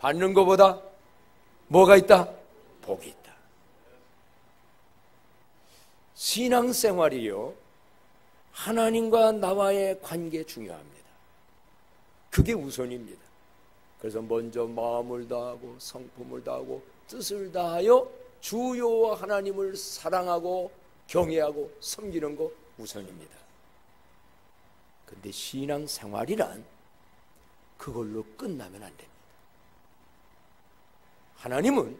받는 것보다 뭐가 있다? 복이 있다. 신앙생활이요, 하나님과 나와의 관계 중요합니다. 그게 우선입니다. 그래서 먼저 마음을 다하고 성품을 다하고 뜻을 다하여 주 여호와 하나님을 사랑하고 경외하고 섬기는 거 우선입니다. 그런데 신앙생활이란 그걸로 끝나면 안 됩니다. 하나님은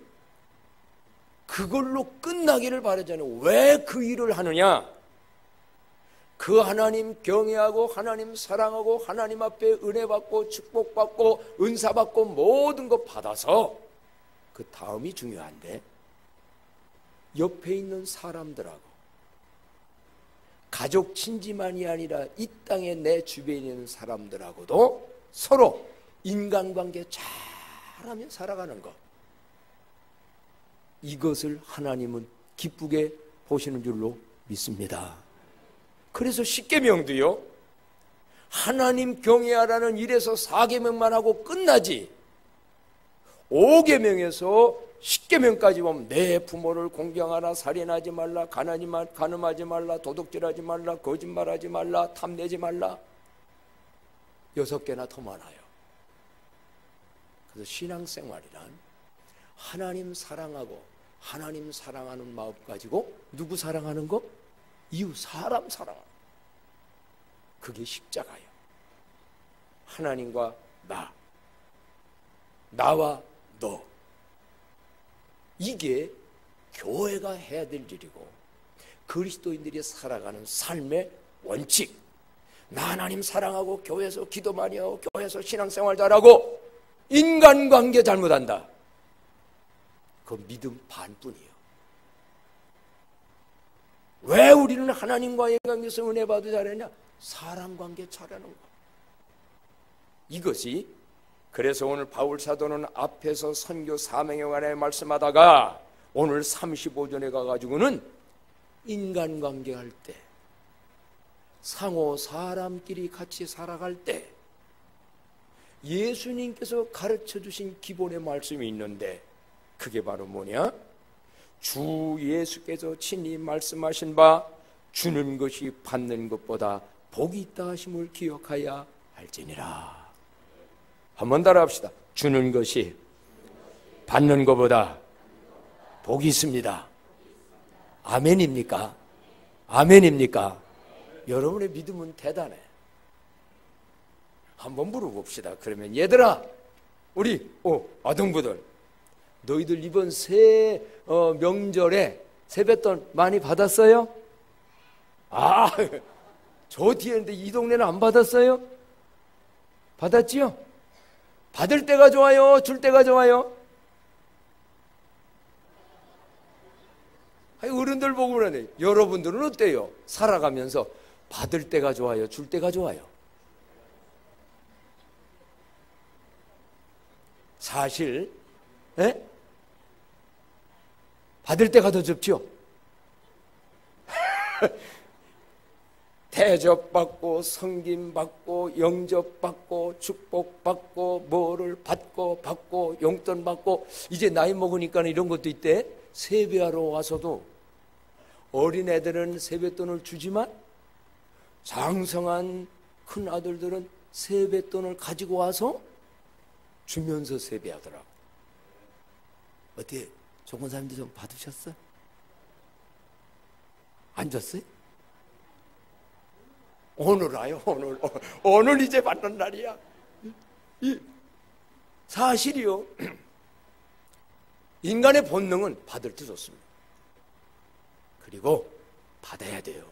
그걸로 끝나기를 바라잖아요. 왜 그 일을 하느냐? 그 하나님 경외하고 하나님 사랑하고 하나님 앞에 은혜 받고 축복 받고 은사 받고 모든 거 받아서 그 다음이 중요한데, 옆에 있는 사람들하고 가족 친지만이 아니라 이 땅에 내 주변에 있는 사람들하고도 서로 인간관계 잘하며 살아가는 것, 이것을 하나님은 기쁘게 보시는 줄로 믿습니다. 그래서 십계명도요, 하나님 경외하라는 1에서 4계명만 하고 끝나지, 5계명에서 10계명까지 보면 내 부모를 공경하라, 살인하지 말라, 간음하지 말라, 도둑질하지 말라, 거짓말하지 말라, 탐내지 말라, 6개나 더 많아요. 그래서 신앙생활이란 하나님 사랑하고 하나님 사랑하는 마음 가지고 누구 사랑하는 거? 이웃 사람 사랑하는 거. 그게 십자가예요. 하나님과 나와 너, 이게 교회가 해야 될 일이고 그리스도인들이 살아가는 삶의 원칙. 나 하나님 사랑하고 교회에서 기도 많이 하고 교회에서 신앙생활 잘하고 인간관계 잘못한다, 그 믿음 반뿐이에요. 왜 우리는 하나님과의 관계에서 은혜 받아 잘하냐? 사람관계 잘하는 거. 이것이, 그래서 오늘 바울 사도는 앞에서 선교 사명에 관해 말씀하다가 오늘 35절에 가가지고는 인간관계 할 때, 상호 사람끼리 같이 살아갈 때 예수님께서 가르쳐 주신 기본의 말씀이 있는데, 그게 바로 뭐냐? 주 예수께서 친히 말씀하신 바 주는 것이 받는 것보다 복이 있다 하심을 기억하여 할지니라. 한번 따라합시다. 주는 것이 받는 것보다 복이 있습니다. 아멘입니까? 아멘입니까? 여러분의 믿음은 대단해. 한번 물어봅시다. 그러면 얘들아, 우리 아동부들, 너희들 이번 명절에 세뱃돈 많이 받았어요? 저 뒤에 있는데 이 동네는 안 받았어요? 받았지요? 받을 때가 좋아요? 줄 때가 좋아요? 어른들 보고 그러네. 여러분들은 어때요? 살아가면서 받을 때가 좋아요? 줄 때가 좋아요? 사실 받을 때가 더 좋죠. 대접받고 섬김받고 영접받고 축복받고 뭐를 받고 용돈 받고, 이제 나이 먹으니까 이런 것도 있대. 세배하러 와서도 어린애들은 세뱃돈을 주지만 장성한 큰 아들들은 세뱃돈을 가지고 와서 주면서 세배하더라고. 어떻게 종권사님들 좀 받으셨어요? 안 줬어요? 오늘 와요. 오늘 이제 받는 날이야. 사실이요, 인간의 본능은 받을 때 좋습니다. 그리고 받아야 돼요.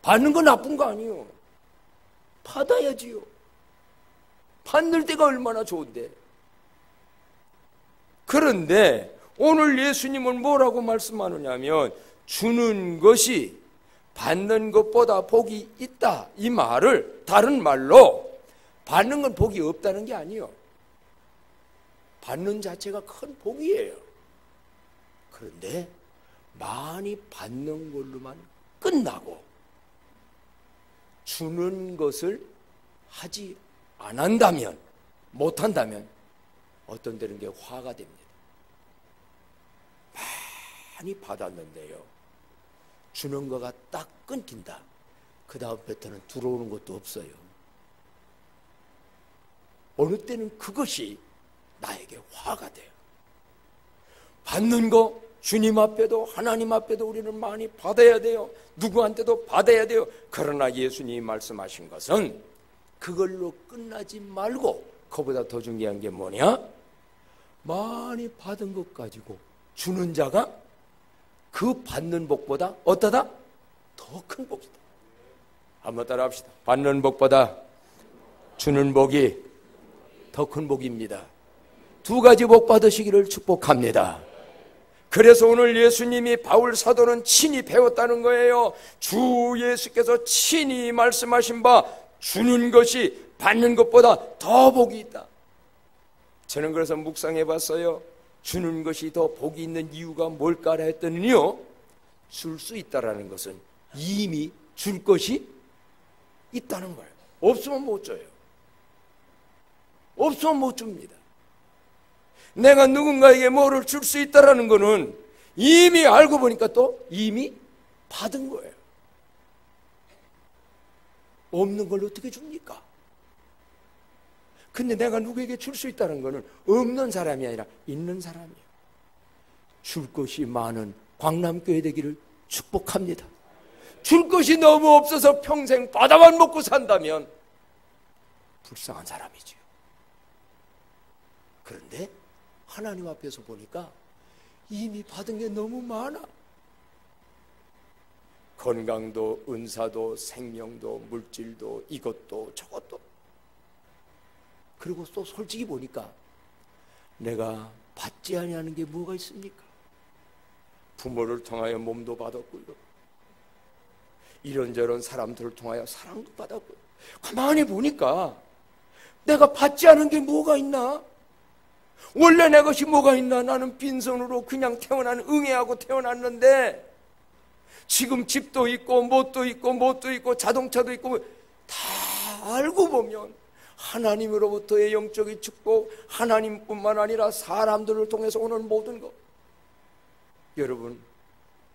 받는 건 나쁜 거 아니에요. 받아야지요. 받는 때가 얼마나 좋은데. 그런데 오늘 예수님은 뭐라고 말씀하느냐면, 주는 것이 받는 것보다 복이 있다, 이 말을 다른 말로, 받는 건 복이 없다는 게 아니에요. 받는 자체가 큰 복이에요. 그런데 많이 받는 걸로만 끝나고 주는 것을 하지 않는다면 못한다면 어떤 데는 게 화가 됩니다. 많이 받았는데요, 주는 거가 딱 끊긴다. 그 다음부터는 들어오는 것도 없어요. 어느 때는 그것이 나에게 화가 돼요. 받는 거 주님 앞에도 하나님 앞에도 우리는 많이 받아야 돼요. 누구한테도 받아야 돼요. 그러나 예수님이 말씀하신 것은 그걸로 끝나지 말고 그보다 더 중요한 게 뭐냐? 많이 받은 것 가지고 주는 자가 그 받는 복보다 어떠다? 더 큰 복이다. 한번 따라 합시다. 받는 복보다 주는 복이 더 큰 복입니다. 두 가지 복 받으시기를 축복합니다. 그래서 오늘 예수님이 바울 사도는 친히 배웠다는 거예요. 주 예수께서 친히 말씀하신 바 주는 것이 받는 것보다 더 복이 있다. 저는 그래서 묵상해 봤어요. 주는 것이 더 복이 있는 이유가 뭘까라 했더니요, 줄 수 있다라는 것은 이미 줄 것이 있다는 거예요. 없으면 못 줘요. 없으면 못 줍니다. 내가 누군가에게 뭐를 줄 수 있다라는 것은 이미 알고 보니까 또 이미 받은 거예요. 없는 걸 어떻게 줍니까? 근데 내가 누구에게 줄 수 있다는 것은 없는 사람이 아니라 있는 사람이에요. 줄 것이 많은 광남교회 되기를 축복합니다. 줄 것이 너무 없어서 평생 바다만 먹고 산다면 불쌍한 사람이지요. 그런데 하나님 앞에서 보니까 이미 받은 게 너무 많아. 건강도 은사도 생명도 물질도 이것도 저것도. 그리고 또 솔직히 보니까 내가 받지 아니하는 게 뭐가 있습니까? 부모를 통하여 몸도 받았고요, 이런저런 사람들을 통하여 사랑도 받았고요. 가만히 보니까 내가 받지 않은 게 뭐가 있나? 원래 내 것이 뭐가 있나? 나는 빈손으로 그냥 응애하고 태어났는데 지금 집도 있고 뭣도 있고 자동차도 있고 다 알고 보면 하나님으로부터의 영적인 축복, 하나님뿐만 아니라 사람들을 통해서 오는 모든 것. 여러분,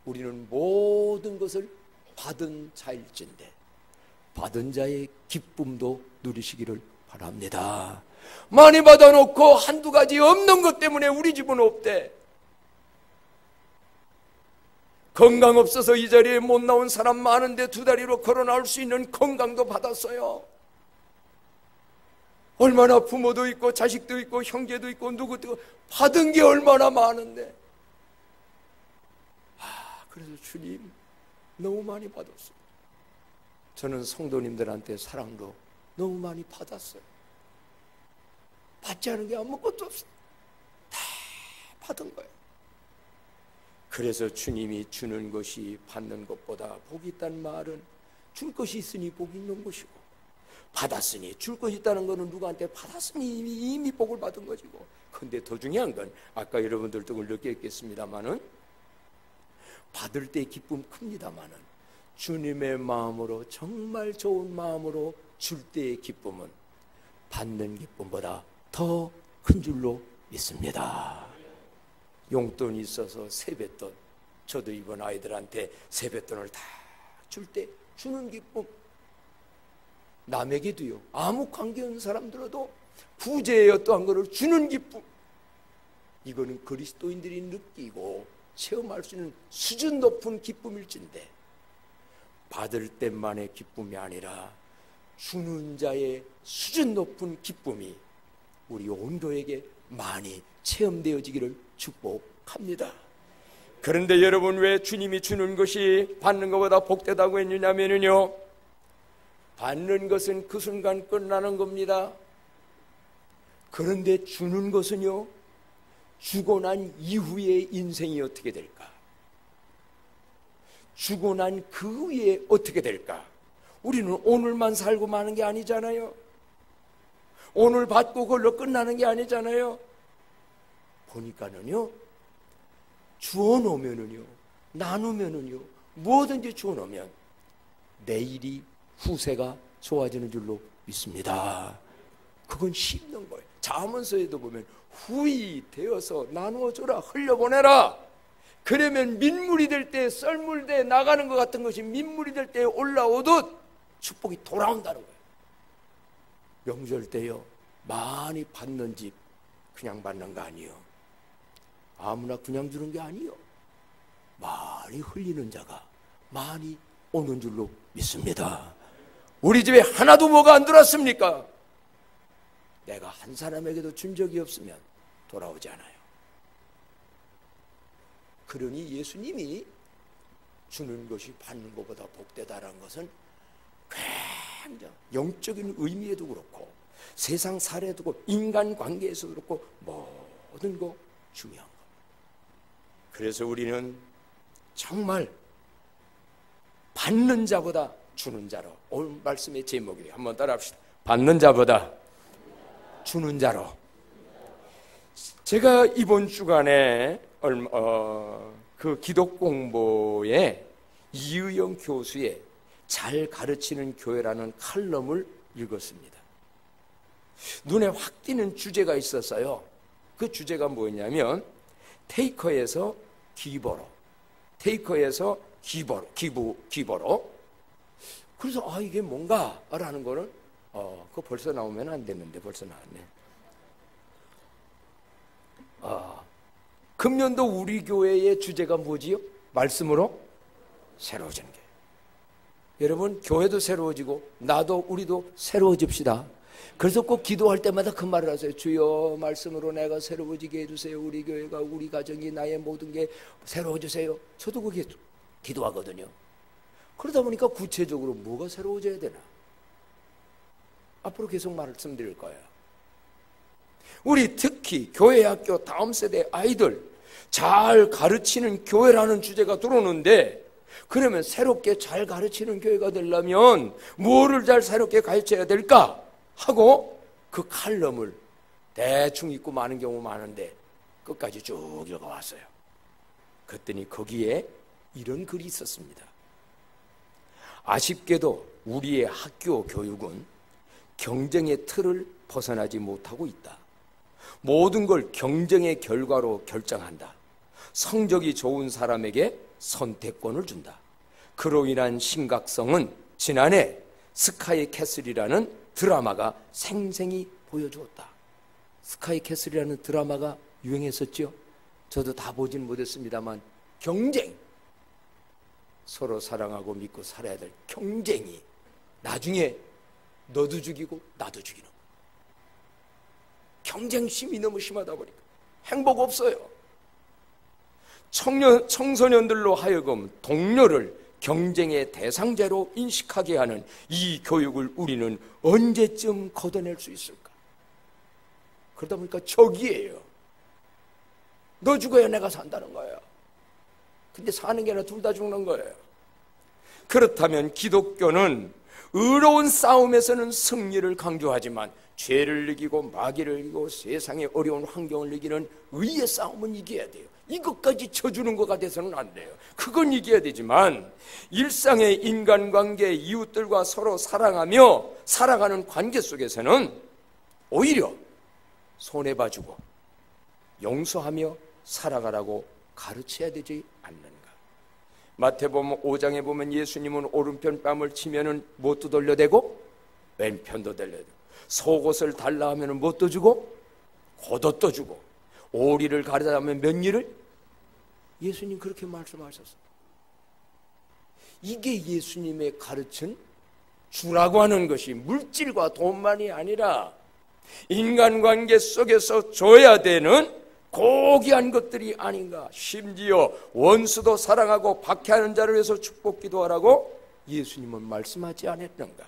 우리는 모든 것을 받은 자일진데 받은 자의 기쁨도 누리시기를 바랍니다. 많이 받아놓고 한두 가지 없는 것 때문에 우리 집은 없대. 건강 없어서 이 자리에 못 나온 사람 많은데 두 다리로 걸어 나올 수 있는 건강도 받았어요. 얼마나 부모도 있고 자식도 있고 형제도 있고 누구도 있고 받은 게 얼마나 많은데. 그래서 주님 너무 많이 받았어요. 저는 성도님들한테 사랑도 너무 많이 받았어요. 받지 않은 게 아무것도 없어요. 다 받은 거예요. 그래서 주님이 주는 것이 받는 것보다 복이 있다는 말은 줄 것이 있으니 복이 있는 것이고, 받았으니 줄 것이 있다는 것은 누구한테 받았으니 이미 복을 받은 것이고. 그런데 더 중요한 건 아까 여러분들도 그걸 느꼈겠습니다마는 받을 때 기쁨 큽니다마는 주님의 마음으로 정말 좋은 마음으로 줄 때의 기쁨은 받는 기쁨보다 더 큰 줄로 믿습니다. 용돈이 있어서 세뱃돈, 저도 이번 아이들한테 세뱃돈을 다 줄 때 주는 기쁨, 남에게도요, 아무 관계없는 사람들어도 부재였던 거를 주는 기쁨, 이거는 그리스도인들이 느끼고 체험할 수 있는 수준 높은 기쁨일진데, 받을 때만의 기쁨이 아니라 주는 자의 수준 높은 기쁨이 우리 온도에게 많이 체험되어지기를 축복합니다. 그런데 여러분, 왜 주님이 주는 것이 받는 것보다 복되다고 했느냐면요, 받는 것은 그 순간 끝나는 겁니다. 그런데 주는 것은요, 주고 난 이후의 인생이 어떻게 될까? 주고 난 그 후에 어떻게 될까? 우리는 오늘만 살고 마는 게 아니잖아요. 오늘 받고 그걸로 끝나는 게 아니잖아요. 보니까는요, 주어 놓으면은요, 나누면은요, 뭐든지 주어 놓으면 내일이 후세가 좋아지는 줄로 믿습니다. 그건 심는 거예요. 잠언서에도 보면 후히 되어서 나누어줘라, 흘려보내라. 그러면 민물이 될 때, 썰물 때 나가는 것 같은 것이 민물이 될 때 올라오듯 축복이 돌아온다는 거예요. 명절 때요, 많이 받는 집 그냥 받는 거 아니에요. 아무나 그냥 주는 게 아니에요. 많이 흘리는 자가 많이 오는 줄로 믿습니다. 우리 집에 하나도 뭐가 안 들어왔습니까? 내가 한 사람에게도 준 적이 없으면 돌아오지 않아요. 그러니 예수님이 주는 것이 받는 것보다 복되다라는 것은 굉장히 영적인 의미에도 그렇고 세상 사례도 그렇고 인간관계에서도 그렇고 모든 거 중요한 겁니다. 그래서 우리는 정말 받는 자보다 주는 자로, 오늘 말씀의 제목이에요. 한번 따라합시다. 받는 자보다 주는 자로. 제가 이번 주간에 그 기독공부에 이의영 교수의 잘 가르치는 교회라는 칼럼을 읽었습니다. 눈에 확 띄는 주제가 있었어요. 그 주제가 뭐였냐면 테이커에서 기버로, 테이커에서 기버로. 그래서 이게 뭔가라는 거는 그거 벌써 나오면 안 되는데 벌써 나왔네. 금년도 우리 교회의 주제가 뭐지요? 말씀으로 새로워지는 게. 여러분, 교회도 새로워지고 우리도 새로워집시다. 그래서 꼭 기도할 때마다 그 말을 하세요. 주여, 말씀으로 내가 새로워지게 해주세요. 우리 교회가, 우리 가정이, 나의 모든 게 새로워지세요. 저도 그게 기도하거든요. 그러다 보니까 구체적으로 뭐가 새로워져야 되나? 앞으로 계속 말씀드릴 거예요. 우리 특히 교회, 학교, 다음 세대 아이들 잘 가르치는 교회라는 주제가 들어오는데, 그러면 새롭게 잘 가르치는 교회가 되려면 뭐를 잘 새롭게 가르쳐야 될까 하고 그 칼럼을 대충 읽고 마는 경우 많은데 끝까지 쭉 읽어왔어요. 그랬더니 거기에 이런 글이 있었습니다. 아쉽게도 우리의 학교 교육은 경쟁의 틀을 벗어나지 못하고 있다. 모든 걸 경쟁의 결과로 결정한다. 성적이 좋은 사람에게 선택권을 준다. 그로 인한 심각성은 지난해 스카이 캐슬이라는 드라마가 생생히 보여주었다. 스카이 캐슬이라는 드라마가 유행했었죠. 저도 다 보진 못했습니다만 경쟁, 서로 사랑하고 믿고 살아야 될 경쟁이 나중에 너도 죽이고 나도 죽이는, 경쟁심이 너무 심하다 보니까 행복 없어요. 청소년들로 하여금 동료를 경쟁의 대상자로 인식하게 하는 이 교육을 우리는 언제쯤 걷어낼 수 있을까? 그러다 보니까 적이에요. 너 죽어야 내가 산다는 거예요. 근데 사는 게 아니라 둘 다 죽는 거예요. 그렇다면 기독교는 의로운 싸움에서는 승리를 강조하지만 죄를 이기고 마귀를 이기고 세상의 어려운 환경을 이기는 의의 싸움은 이겨야 돼요. 이것까지 쳐주는 것 같아서는 안 돼요. 그건 이겨야 되지만 일상의 인간관계, 이웃들과 서로 사랑하며 살아가는 관계 속에서는 오히려 손해봐주고 용서하며 살아가라고 가르쳐야 되지 않는가. 마태복음 5장에 보면 예수님은 오른편 뺨을 치면은 뭣도 돌려대고 왼편도 돌려대고, 속옷을 달라 하면은 뭣도 주고 겉옷도 주고, 오리를 가르다 하면 면류를, 예수님 그렇게 말씀하셨어요. 이게 예수님의 가르친 주라고 하는 것이 물질과 돈만이 아니라 인간관계 속에서 줘야 되는 고귀한 것들이 아닌가. 심지어 원수도 사랑하고 박해하는 자를 위해서 축복 기도하라고 예수님은 말씀하지 않았던가.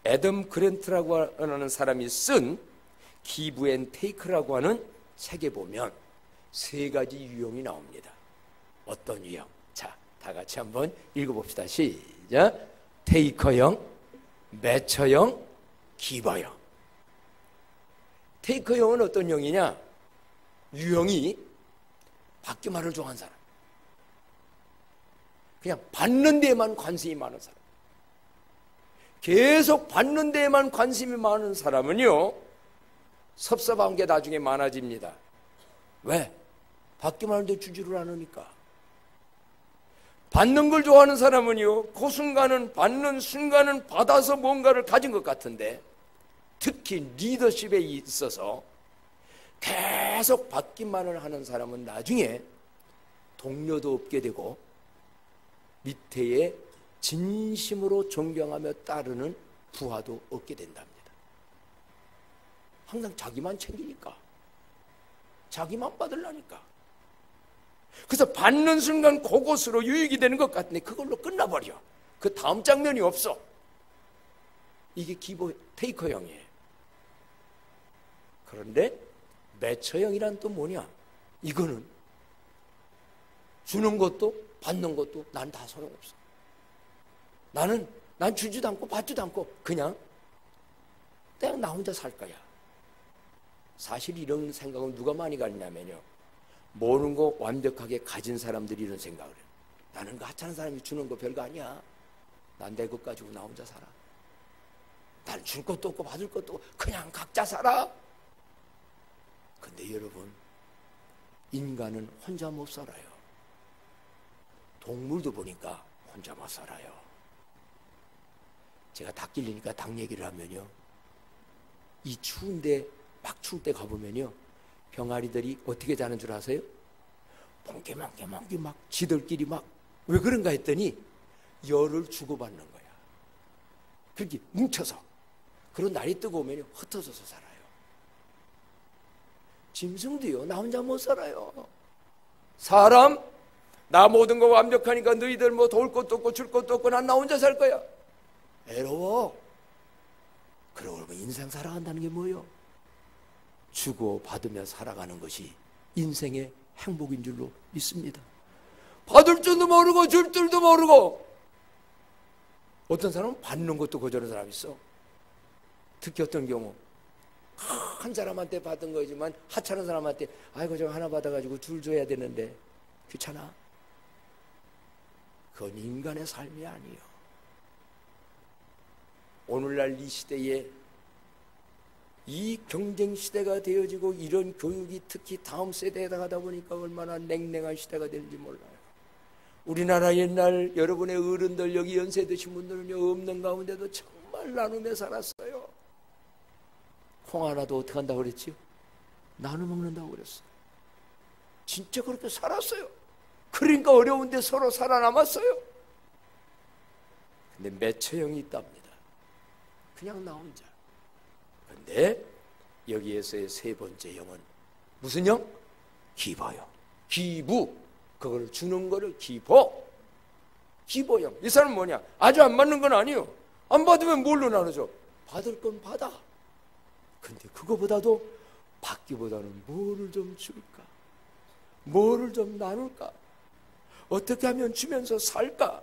애덤 그랜트라고 하는 사람이 쓴 기브 앤 테이크라고 하는 책에 보면 세 가지 유형이 나옵니다. 어떤 유형? 자, 다 같이 한번 읽어봅시다. 시작. 테이커형, 매처형, 기버형. 테이커형은 어떤 형이냐? 유형이 받기만을 좋아하는 사람, 그냥 받는 데에만 관심이 많은 사람. 계속 받는 데에만 관심이 많은 사람은요, 섭섭한 게 나중에 많아집니다. 왜? 받기만 하는데 주지를 않으니까. 받는 걸 좋아하는 사람은요, 그 순간은, 받는 순간은 받아서 뭔가를 가진 것 같은데, 특히 리더십에 있어서 계속 받기만을 하는 사람은 나중에 동료도 없게 되고 밑에에 진심으로 존경하며 따르는 부하도 얻게 된답니다. 항상 자기만 챙기니까, 자기만 받으려니까. 그래서 받는 순간 그것으로 유익이 되는 것 같은데 그걸로 끝나버려. 그 다음 장면이 없어. 이게 기보 테이커형이에요. 그런데 매처형이란 또 뭐냐? 이거는 주는 것도 받는 것도 난 다 소용없어. 난 주지도 않고 받지도 않고 그냥 나 혼자 살 거야. 사실 이런 생각은 누가 많이 갖냐면요, 모르는 거 완벽하게 가진 사람들이 이런 생각을 해요. 나는 그 하찮은 사람이 주는 거 별거 아니야. 난 내 것 가지고 나 혼자 살아. 난 줄 것도 없고 받을 것도 없고 그냥 각자 살아. 근데 여러분, 인간은 혼자 못 살아요. 동물도 보니까 혼자 못 살아요. 제가 닭 길리니까 닭 얘기를 하면요, 이 추운데, 막 추울 때 가보면요, 병아리들이 어떻게 자는 줄 아세요? 멍게멍게 막 지들끼리 막, 왜 그런가 했더니 열을 주고받는 거야. 그렇게 뭉쳐서. 그런 날이 뜨거우면 흩어져서 살아요. 짐승도요, 나 혼자 못 살아요. 사람, 나 모든 거 완벽하니까 너희들 뭐 도울 것도 없고 줄 것도 없고 난 나 혼자 살 거야. 애로워. 그러고 보면 인생 살아간다는 게 뭐예요? 주고 받으며 살아가는 것이 인생의 행복인 줄로 믿습니다. 받을 줄도 모르고 줄 줄도 모르고, 어떤 사람은 받는 것도 거절하는 사람이 있어. 특히 어떤 경우 한 사람한테 받은 거지만 하찮은 사람한테 아이고 저 하나 받아가지고 줄 줘야 되는데 귀찮아. 그건 인간의 삶이 아니에요. 오늘날 이 시대에 이 경쟁 시대가 되어지고 이런 교육이 특히 다음 세대에 가다 보니까 얼마나 냉랭한 시대가 되는지 몰라요. 우리나라 옛날 여러분의 어른들, 여기 연세 드신 분들은요, 없는 가운데도 정말 나누며 살았어요. 콩 하나도 어떻게 한다고 그랬지요? 나눠 먹는다고 그랬어요. 진짜 그렇게 살았어요. 그러니까 어려운데 서로 살아남았어요. 근데 매처형이 있답니다. 그냥 나 혼자. 근데 여기에서의 세 번째 형은 무슨 형? 기버형. 기부. 그걸 주는 거를 기보. 기보형. 이 사람은 뭐냐? 아주 안 받는 건 아니에요. 안 받으면 뭘로 나누죠? 받을 건 받아. 근데 그거보다도 받기보다는 뭐를 좀 줄까? 뭐를 좀 나눌까? 어떻게 하면 주면서 살까?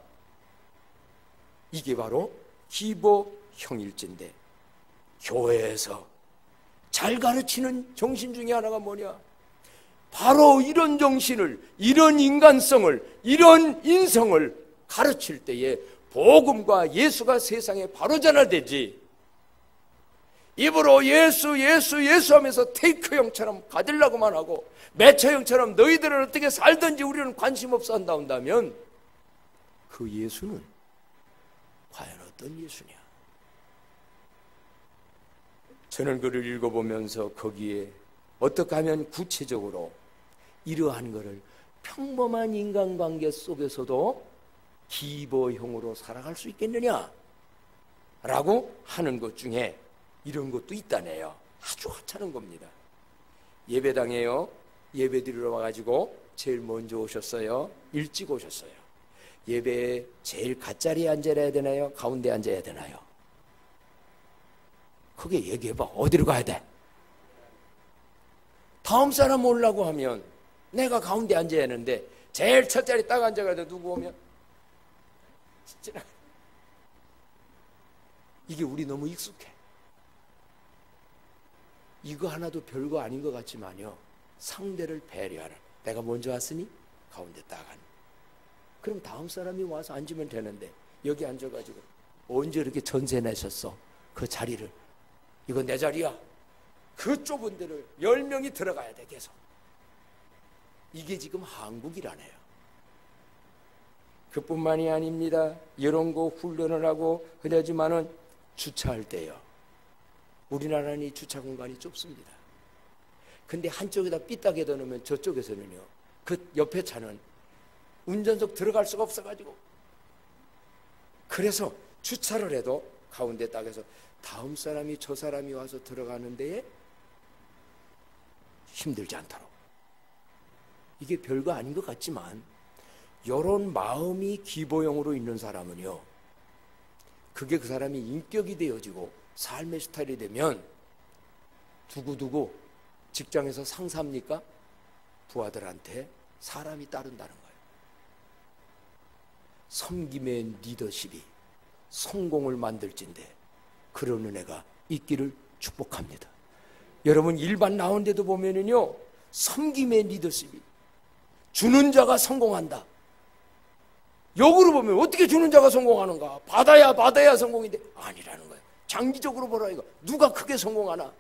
이게 바로 기보형일진데, 교회에서 잘 가르치는 정신 중에 하나가 뭐냐? 바로 이런 정신을, 이런 인간성을, 이런 인성을 가르칠 때에 복음과 예수가 세상에 바로 전하되지, 입으로 예수 예수 예수 하면서 테이크형처럼 가들라고만 하고 매처형처럼 너희들은 어떻게 살든지 우리는 관심 없어 한다면 그 예수는 과연 어떤 예수냐? 저는 글을 읽어보면서 거기에 어떻게 하면 구체적으로 이러한 것을 평범한 인간관계 속에서도 기보형으로 살아갈 수 있겠느냐? 라고 하는 것 중에 이런 것도 있다네요. 아주 하찮은 겁니다. 예배당에요, 예배 드리러 와가지고 제일 먼저 오셨어요. 일찍 오셨어요. 예배에 제일 갓자리에 앉아야 되나요? 가운데 앉아야 되나요? 크게 얘기해봐. 어디로 가야 돼? 다음 사람 오려고 하면 내가 가운데 앉아야 하는데 제일 첫 자리 딱 앉아가지고 누구 오면 진짜 이게 우리 너무 익숙해. 이거 하나도 별거 아닌 것 같지만요, 상대를 배려하는, 내가 먼저 왔으니 가운데 딱 앉는. 그럼 다음 사람이 와서 앉으면 되는데 여기 앉아가지고 언제 이렇게 전세 내셨어? 그 자리를. 이건 내 자리야. 그 좁은 데를 10명이 들어가야 돼 계속. 이게 지금 한국이라네요. 그뿐만이 아닙니다. 이런 거 훈련을 하고 그러지만은 주차할 때요, 우리나라는 이 주차 공간이 좁습니다. 근데 한쪽에다 삐딱에다 놓으면 저쪽에서는요, 그 옆에 차는 운전석 들어갈 수가 없어가지고, 그래서 주차를 해도 가운데 딱 해서 다음 사람이 저 사람이 와서 들어가는 데에 힘들지 않도록. 이게 별거 아닌 것 같지만 이런 마음이 기보형으로 있는 사람은요, 그게 그 사람이 인격이 되어지고 삶의 스타일이 되면 두고두고 직장에서 상사입니까? 부하들한테 사람이 따른다는 거예요. 섬김의 리더십이 성공을 만들진데 그런 은혜가 있기를 축복합니다. 여러분 일반 나온데도 보면은요, 섬김의 리더십이 주는 자가 성공한다. 역으로 보면 어떻게 주는 자가 성공하는가? 받아야 성공인데 아니라는 거예요. 장기적으로 보라니까 누가 크게 성공하나?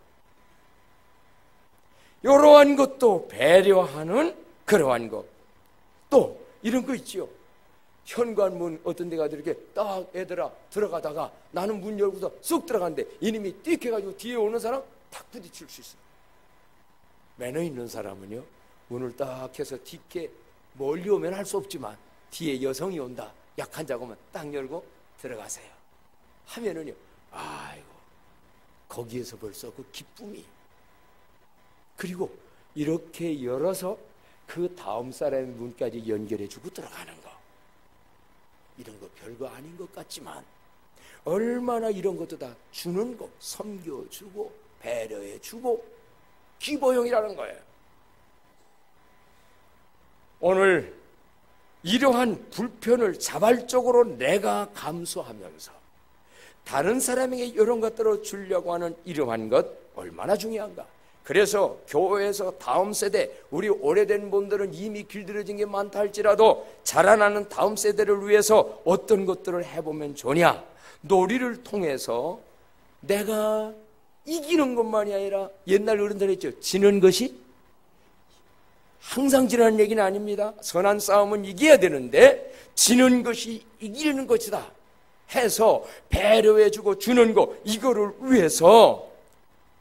이러한 것도 배려하는 그러한 것. 또 이런 거 있지요. 현관문 어떤 데 가도 이렇게 딱 애들아 들어가다가 나는 문 열고서 쑥 들어갔는데 이놈이 띡 해가지고 뒤에 오는 사람 탁 부딪힐 수 있어요. 매너 있는 사람은요, 문을 딱 해서 뒷게 멀리 오면 할 수 없지만 뒤에 여성이 온다, 약한 자고면 딱 열고 들어가세요 하면은요, 아이고 거기에서 벌써 그 기쁨이. 그리고 이렇게 열어서 그 다음 사람의 문까지 연결해주고 들어가는 거, 이런 거 별거 아닌 것 같지만 얼마나 이런 것도 다 주는 거, 섬겨주고 배려해주고 기보형이라는 거예요. 오늘 이러한 불편을 자발적으로 내가 감수하면서 다른 사람에게 이런 것들을 주려고 하는 이러한 것 얼마나 중요한가. 그래서 교회에서 다음 세대, 우리 오래된 분들은 이미 길들여진 게 많다 할지라도 자라나는 다음 세대를 위해서 어떤 것들을 해보면 좋냐. 놀이를 통해서 내가 이기는 것만이 아니라, 옛날 어른들이 했죠, 지는 것이 항상 지라는 얘기는 아닙니다. 선한 싸움은 이겨야 되는데 지는 것이 이기는 것이다 해서 배려해주고 주는 거, 이거를 위해서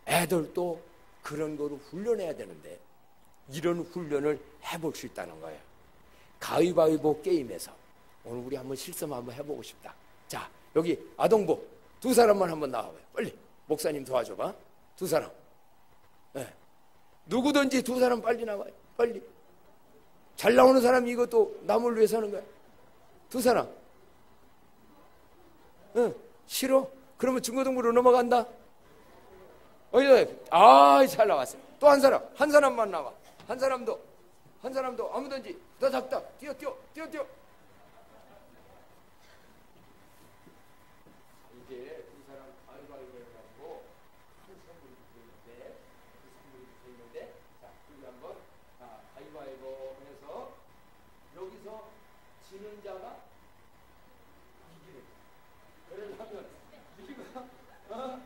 애들도 그런 거로 훈련해야 되는데 이런 훈련을 해볼 수 있다는 거예요. 가위바위보 게임에서 오늘 우리 한번 실습 한번 해보고 싶다. 자, 여기 아동부 두 사람만 한번 나와봐요. 빨리 목사님 도와줘봐. 두 사람. 네. 누구든지 두 사람 빨리 나와요. 빨리. 잘 나오는 사람이 이것도 남을 위해서 하는 거야. 두 사람. 응, 싫어? 그러면 중고등부로 넘어간다. 잘 나왔어요. 또 한 사람, 한 사람만 나와. 한 사람도 아무든지 더 작다. 뛰어. 이제 두 사람 가위바위보 해가지고 큰 선물이 붙어있는데, 그 선물이 붙어있는데, 자, 여기 한번 가위바위보 해서 여기서 지는 자가 이기는 거야. 그러려면 네가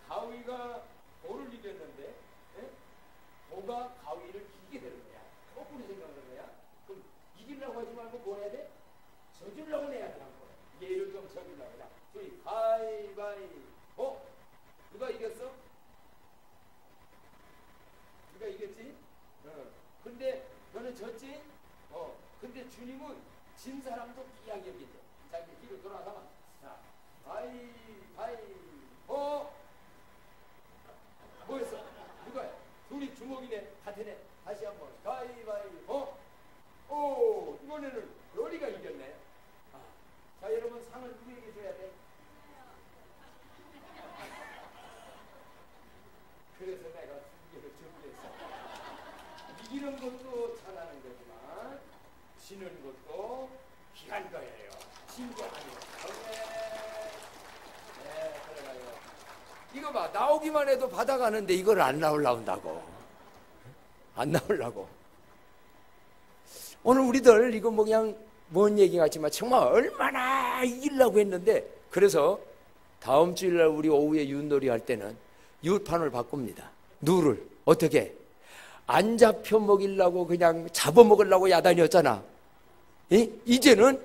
가위가 돌을 이겼는데, 도가 가위를 이기게 되는 거야. 거꾸로 생각하는 거야. 그럼 이기려고 하지 말고 뭐 해야 돼? 져주려고 해야 돼. 얘를 좀 져주려고 해. 소위 가위바위보. 누가 이겼어? 누가 이겼지? 근데 너는 졌지? 근데 주님은 진 사람도 귀하게 여긴대. 자, 이제 뒤로 돌아가면, 자, 가위바위보. 뭐였어? 누가야? 둘이 주먹이네. 같으네. 다시 한번 가위바위보. 오, 이번에는 로리가 이겼네. 자, 여러분 상을 누구에게 줘야 돼? 그래서 내가 두 개를 준비했어. 이기는 것도 잘하는 거지만 지는 것도 귀한 거예요. 진짜 이거 봐, 나오기만 해도 받아가는데 이걸 안 나오려고. 오늘 우리들 이거 뭐 그냥 뭔 얘기 같지만 정말 얼마나 이기려고 했는데, 그래서 다음 주일날 우리 오후에 윷놀이 할 때는 윷판을 바꿉니다. 누를 어떻게 안 잡혀 먹이려고 그냥 잡아먹으려고 야단이었잖아. 이제는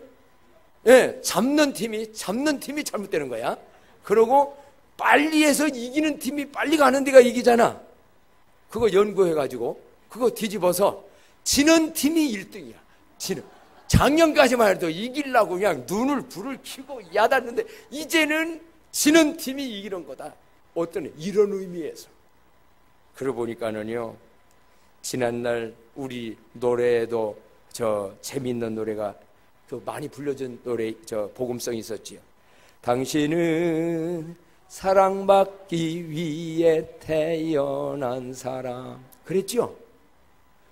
잡는 팀이 잘못되는 거야. 그러고 빨리 해서 이기는 팀이 빨리 가는 데가 이기잖아. 그거 연구해가지고 그거 뒤집어서 지는 팀이 1등이야. 작년까지만 해도 이기려고 그냥 눈을 불을 켜고 야단는데 이제는 지는 팀이 이기는 거다. 어떤 이런 의미에서. 그러고 보니까는요, 지난날 우리 노래에도 재밌는 노래가 많이 불려준 노래 복음성이 있었지요. 당신은 사랑받기 위해 태어난 사람 그랬죠.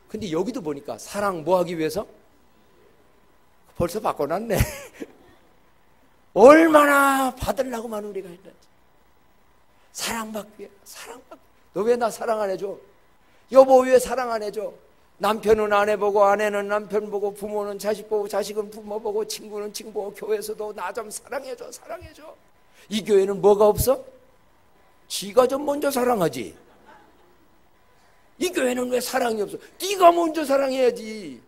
근데 여기도 보니까 사랑 뭐 하기 위해서? 벌써 바꿔놨네. 얼마나 받으려고만 우리가 했는지. 사랑받기 위해. 너 왜 나 사랑 안 해줘? 여보 왜 사랑 안 해줘? 남편은 아내 보고 아내는 남편 보고 부모는 자식 보고 자식은 부모 보고 친구는 친구 보고 교회에서도 나 좀 사랑해줘. 이 교회는 뭐가 없어? 지가 좀 먼저 사랑하지. 이 교회는 왜 사랑이 없어? 네가 먼저 사랑해야지.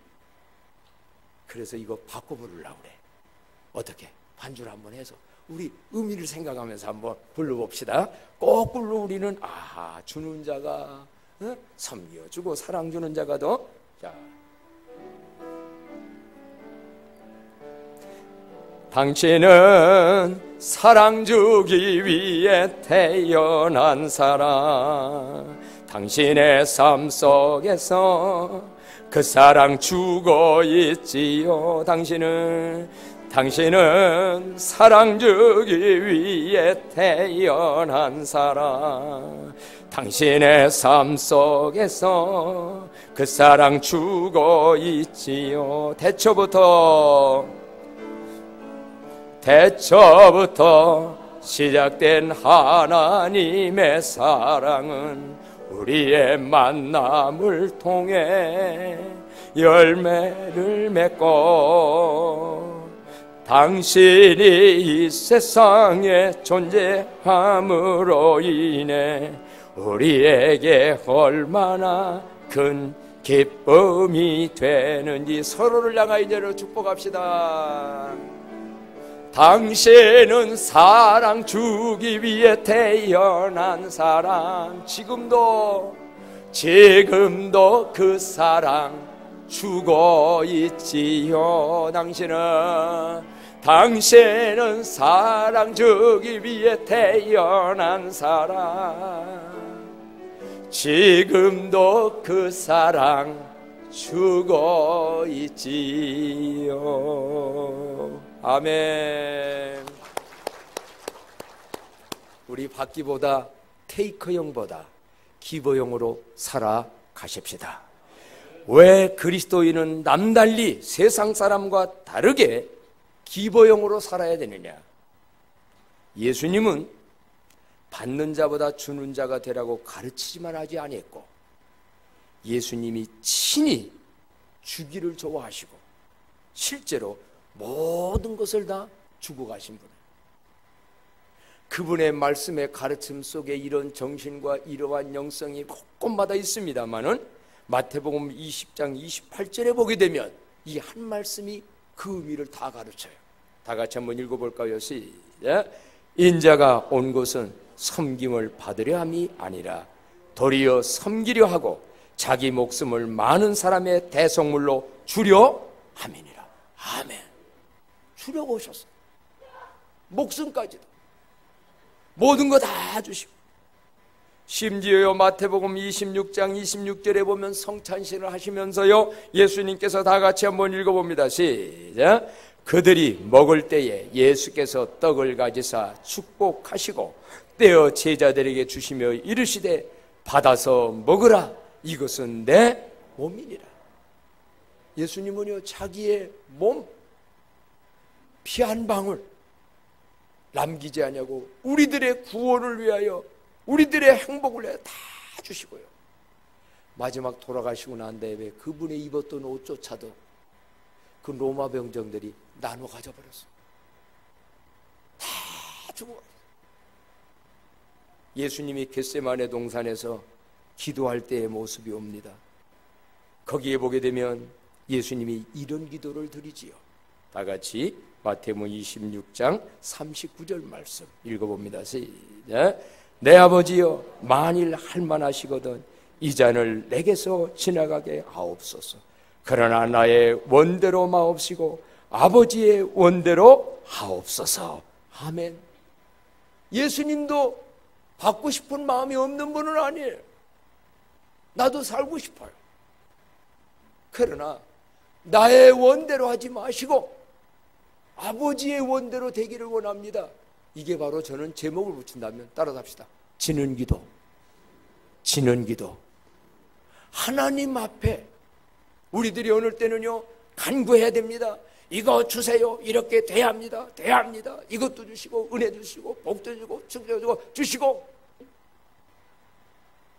그래서 이거 바꿔 부르려고 그래. 어떻게? 반주를 한번 해서 우리 의미를 생각하면서 한번 불러봅시다. 거꾸로 우리는 주는 자가 섬겨주고 사랑 주는 자가 더. 자, 당신은 사랑 주기 위해 태어난 사람. 당신의 삶 속에서 그 사랑 주고 있지요. 당신은 사랑 주기 위해 태어난 사람. 당신의 삶 속에서 그 사랑 주고 있지요. 대초부터 시작된 하나님의 사랑은 우리의 만남을 통해 열매를 맺고 당신이 이 세상에 존재함으로 인해 우리에게 얼마나 큰 기쁨이 되는지 서로를 향하여 이제로 축복합시다. 당신은 사랑 주기 위해 태어난 사람. 지금도 그 사랑 주고 있지요. 당신은 사랑 주기 위해 태어난 사람. 지금도 그 사랑 주고 있지요. 아멘. 우리 받기보다 테이크형보다 기버형으로 살아가십시다. 왜 그리스도인은 남달리 세상 사람과 다르게 기버형으로 살아야 되느냐? 예수님은 받는 자보다 주는 자가 되라고 가르치지만 하지 아니했고, 예수님이 친히 주기를 좋아하시고 실제로 모든 것을 다 주고 가신 분이에요. 그분의 말씀의 가르침 속에 이런 정신과 이러한 영성이 곳곳마다 있습니다마는 마태복음 20장 28절에 보게 되면 이 한 말씀이 그 의미를 다 가르쳐요. 다 같이 한번 읽어볼까요? 시작. 인자가 온 것은 섬김을 받으려 함이 아니라 도리어 섬기려 하고 자기 목숨을 많은 사람의 대속물로 주려 함이니라. 아멘. 주려고 오셨어요. 목숨까지도 모든 거 다 주시고, 심지어요 마태복음 26장 26절에 보면 성찬식을 하시면서요 예수님께서 다 같이 한번 읽어봅니다. 시작. 그들이 먹을 때에 예수께서 떡을 가지사 축복하시고 떼어 제자들에게 주시며 이르시되 받아서 먹으라, 이것은 내 몸이니라. 예수님은요 자기의 몸 피 한 방울 남기지 아니하고 우리들의 구원을 위하여, 우리들의 행복을 위하여 다 주시고요, 마지막 돌아가시고 난 다음에 그분의 입었던 옷조차도 그 로마 병정들이 나눠 가져버렸어. 다 주고. 예수님이 겟세마네 동산에서 기도할 때의 모습이 옵니다. 거기에 보게 되면 예수님이 이런 기도를 드리지요. 다 같이 마태복음 26장 39절 말씀 읽어봅니다. 시작. 내 아버지여, 만일 할만하시거든 이 잔을 내게서 지나가게 하옵소서. 그러나 나의 원대로 마옵시고 아버지의 원대로 하옵소서. 아멘. 예수님도 받고 싶은 마음이 없는 분은 아니에요. 나도 살고 싶어요. 그러나 나의 원대로 하지 마시고 아버지의 원대로 되기를 원합니다. 이게 바로 저는 제목을 붙인다면 따라합시다. 지는 기도. 지는 기도. 하나님 앞에 우리들이 어느 때는요 간구해야 됩니다. 이거 주세요. 이렇게 돼야 합니다. 돼야 합니다. 이것도 주시고 은혜 주시고 복도 주시고 축복 주시고.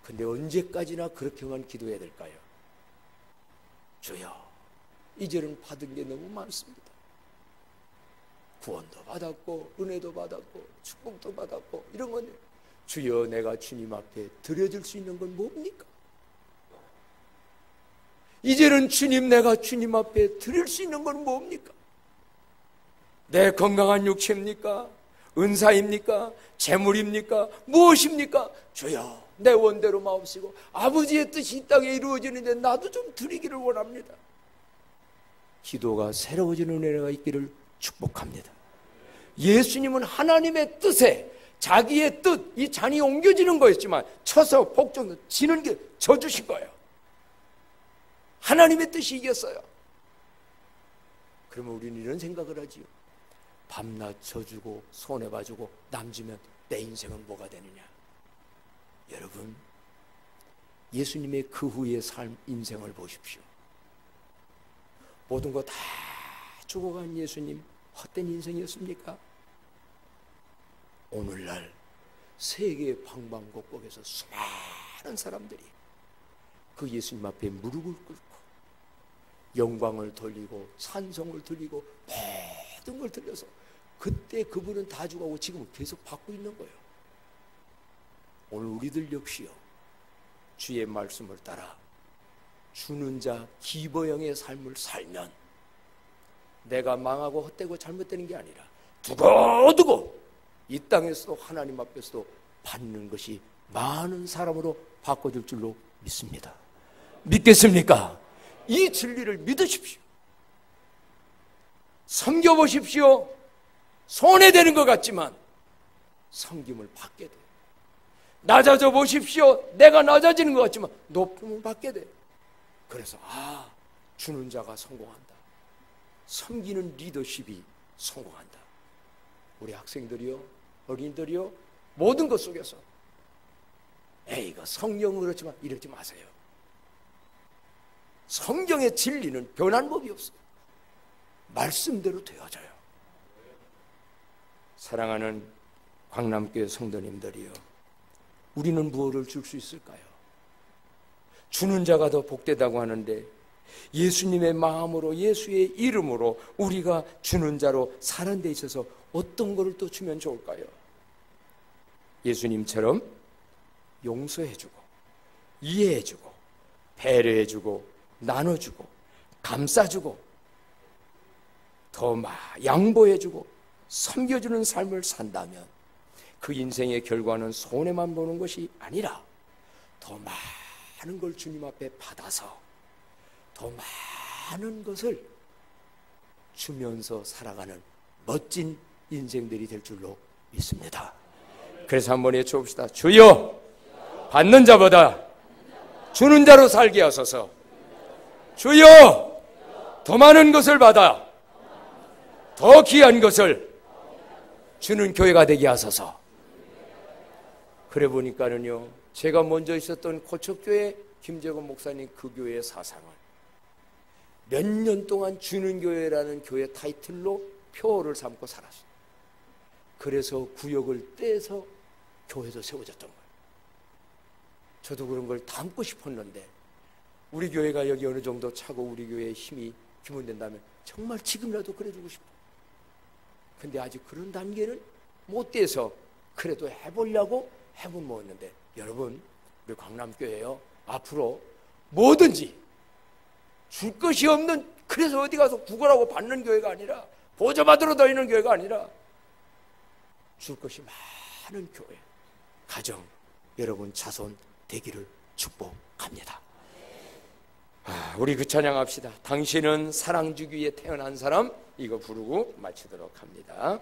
근데 언제까지나 그렇게만 기도해야 될까요? 주여, 이제는 받은 게 너무 많습니다. 구원도 받았고 은혜도 받았고 축복도 받았고 이런 건데 주여, 내가 주님 앞에 드려줄 수 있는 건 뭡니까? 이제는 주님, 내가 주님 앞에 드릴 수 있는 건 뭡니까? 내 건강한 육체입니까? 은사입니까? 재물입니까? 무엇입니까? 주여, 내 원대로 마옵시고 아버지의 뜻이 이 땅에 이루어지는데 나도 좀 드리기를 원합니다. 기도가 새로워지는 은혜가 있기를 축복합니다. 예수님은 하나님의 뜻에 자기의 뜻, 이 잔이 옮겨지는 거였지만 쳐서 복종 지는 게 져주신 거예요. 하나님의 뜻이 이겼어요. 그러면 우리는 이런 생각을 하지요. 밤낮 져주고 손해봐주고 남주면 내 인생은 뭐가 되느냐. 여러분, 예수님의 그 후의 삶, 인생을 보십시오. 모든 거 다 죽어간 예수님, 헛된 인생이었습니까? 오늘날 세계 방방곡곡에서 수많은 사람들이 그 예수님 앞에 무릎을 꿇고 영광을 돌리고 찬송을 돌리고 모든 걸 들려서 그때 그분은 다 죽어가고 지금은 계속 받고 있는 거예요. 오늘 우리들 역시요, 주의 말씀을 따라 주는 자 기버형의 삶을 살면 내가 망하고 헛되고 잘못되는 게 아니라 두고두고 이 땅에서도 하나님 앞에서도 받는 것이 많은 사람으로 바꿔줄 줄로 믿습니다. 믿겠습니까? 이 진리를 믿으십시오. 섬겨보십시오. 손해되는 것 같지만 섬김을 받게 돼요. 낮아져 보십시오. 내가 낮아지는 것 같지만 높음을 받게 돼요. 그래서 주는 자가 성공한다. 섬기는 리더십이 성공한다. 우리 학생들이요, 어린이들이요, 모든 것 속에서 이거 성경은 그렇지만 이러지 마세요. 성경의 진리는 변한 법이 없어요. 말씀대로 되어져요. 사랑하는 광남교회 성도님들이요, 우리는 무엇을 줄 수 있을까요? 주는 자가 더 복되다고 하는데 예수님의 마음으로, 예수의 이름으로 우리가 주는 자로 사는 데 있어서 어떤 것을 또 주면 좋을까요? 예수님처럼 용서해주고 이해해주고 배려해주고 나눠주고 감싸주고 더 양보해주고 섬겨주는 삶을 산다면 그 인생의 결과는 손해만 보는 것이 아니라 더 많은 걸 주님 앞에 받아서 더 많은 것을 주면서 살아가는 멋진 인생들이 될 줄로 믿습니다. 그래서 한번 외쳐봅시다. 주여, 받는 자보다 주는 자로 살게 하소서. 주여, 더 많은 것을 받아 더 귀한 것을 주는 교회가 되게 하소서. 그래 보니까는요, 제가 먼저 있었던 고척교회 김재건 목사님 그 교회의 사상을 몇 년 동안 주는 교회라는 교회 타이틀로 표어를 삼고 살았어요. 그래서 구역을 떼서 교회도 세워졌던 거예요. 저도 그런 걸 담고 싶었는데 우리 교회가 여기 어느 정도 차고 우리 교회의 힘이 기문된다면 정말 지금이라도 그래주고 싶어요. 근데 아직 그런 단계는 못 돼서 그래도 해보려고 해본 모였는데, 여러분, 우리 광남교회요, 앞으로 뭐든지 줄 것이 없는, 그래서 어디 가서 구걸하고 받는 교회가 아니라, 보조 받으러 다니는 교회가 아니라 줄 것이 많은 교회, 가정, 여러분 자손 되기를 축복합니다. 우리 그 찬양합시다. 당신은 사랑 주기 위해 태어난 사람, 이거 부르고 마치도록 합니다.